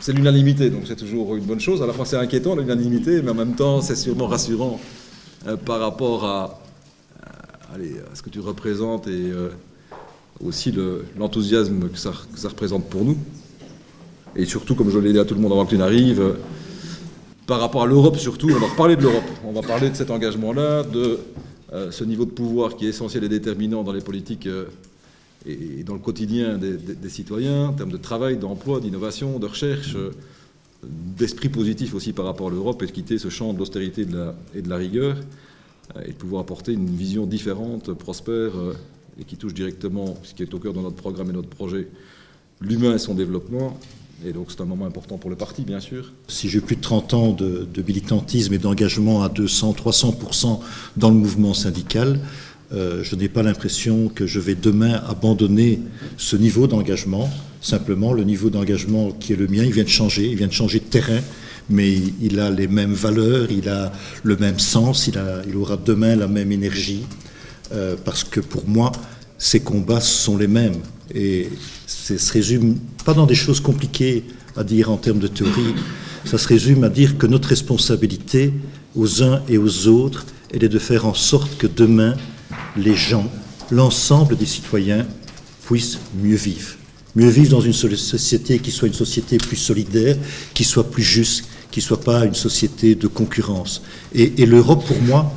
c'est l'unanimité, donc c'est toujours une bonne chose. À la fois c'est inquiétant l'unanimité, mais en même temps c'est sûrement rassurant par rapport à ce que tu représentes et aussi l'enthousiasme que ça représente pour nous. Et surtout, comme je l'ai dit à tout le monde avant que tu n'arrives, par rapport à l'Europe surtout, on va reparler de l'Europe. On va parler de cet engagement-là, de ce niveau de pouvoir qui est essentiel et déterminant dans les politiques et dans le quotidien des citoyens, en termes de travail, d'emploi, d'innovation, de recherche, d'esprit positif aussi par rapport à l'Europe, et de quitter ce champ de l'austérité et de la rigueur, et de pouvoir apporter une vision différente, prospère, et qui touche directement, ce qui est au cœur de notre programme et notre projet, l'humain et son développement. Et donc c'est un moment important pour le parti, bien sûr. Si j'ai plus de 30 ans de militantisme et d'engagement à 200, 300% dans le mouvement syndical, je n'ai pas l'impression que je vais demain abandonner ce niveau d'engagement. Simplement, le niveau d'engagement qui est le mien, il vient de changer de terrain, mais il a les mêmes valeurs, il a le même sens, il aura demain la même énergie, parce que pour moi, ces combats sont les mêmes. Et ça se résume pas dans des choses compliquées à dire en termes de théorie, ça se résume à dire que notre responsabilité aux uns et aux autres, elle est de faire en sorte que demain, les gens, l'ensemble des citoyens puissent mieux vivre. Mieux vivre dans une société qui soit une société plus solidaire, qui soit plus juste, qui ne soit pas une société de concurrence. Et l'Europe, pour moi,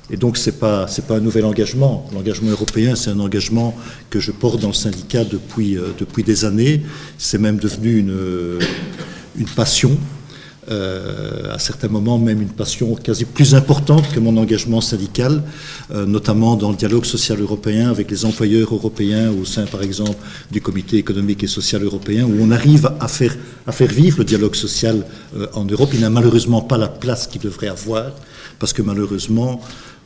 et donc c'est pas un nouvel engagement. L'engagement européen, c'est un engagement que je porte dans le syndicat depuis des années. C'est même devenu une passion. À certains moments même une passion quasi plus importante que mon engagement syndical, notamment dans le dialogue social européen avec les employeurs européens au sein par exemple du Comité économique et social européen, où on arrive à faire vivre le dialogue social en Europe. Il n'a malheureusement pas la place qu'il devrait avoir, parce que malheureusement,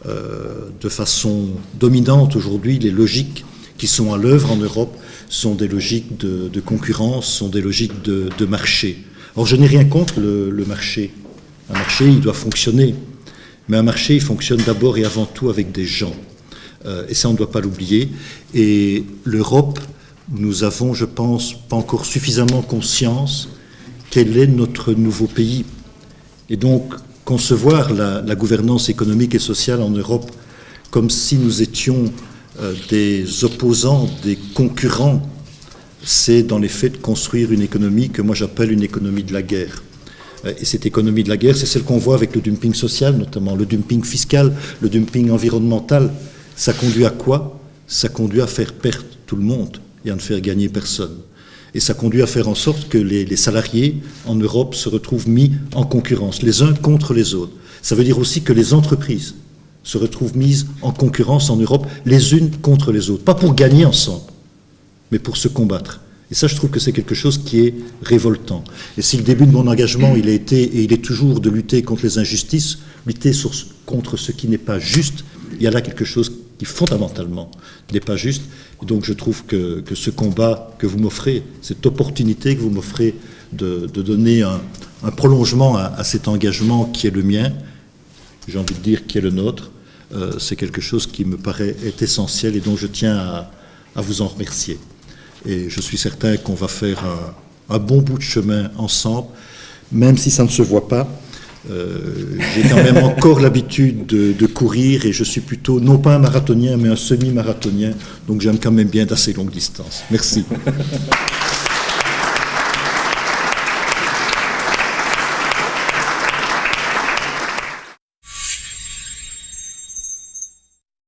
de façon dominante aujourd'hui, les logiques qui sont à l'œuvre en Europe sont des logiques de concurrence, sont des logiques de marché. Alors je n'ai rien contre le marché. Un marché, il doit fonctionner. Mais un marché, il fonctionne d'abord et avant tout avec des gens. Et ça, on ne doit pas l'oublier. Et l'Europe, nous avons, je pense, pas encore suffisamment conscience quel est notre nouveau pays. Et donc, concevoir la gouvernance économique et sociale en Europe comme si nous étions des opposants, des concurrents, c'est dans les faits de construire une économie que moi j'appelle une économie de la guerre. Et cette économie de la guerre, c'est celle qu'on voit avec le dumping social, notamment le dumping fiscal, le dumping environnemental. Ça conduit à quoi? Ça conduit à faire perdre tout le monde et à ne faire gagner personne. Et ça conduit à faire en sorte que les salariés en Europe se retrouvent mis en concurrence, les uns contre les autres. Ça veut dire aussi que les entreprises se retrouvent mises en concurrence en Europe, les unes contre les autres. Pas pour gagner ensemble, mais pour se combattre. Et ça, je trouve que c'est quelque chose qui est révoltant. Et si le début de mon engagement, il a été, et il est toujours de lutter contre les injustices, lutter contre ce qui n'est pas juste, il y a là quelque chose qui fondamentalement n'est pas juste. Et donc je trouve que ce combat que vous m'offrez, cette opportunité que vous m'offrez de donner un prolongement à cet engagement qui est le mien, j'ai envie de dire qui est le nôtre, c'est quelque chose qui me paraît être essentiel et dont je tiens à vous en remercier. Et je suis certain qu'on va faire un bon bout de chemin ensemble, même si ça ne se voit pas. J'ai quand même encore l'habitude de courir et je suis plutôt, non pas un marathonien, mais un semi-marathonien. Donc j'aime quand même bien d'assez longues distances. Merci.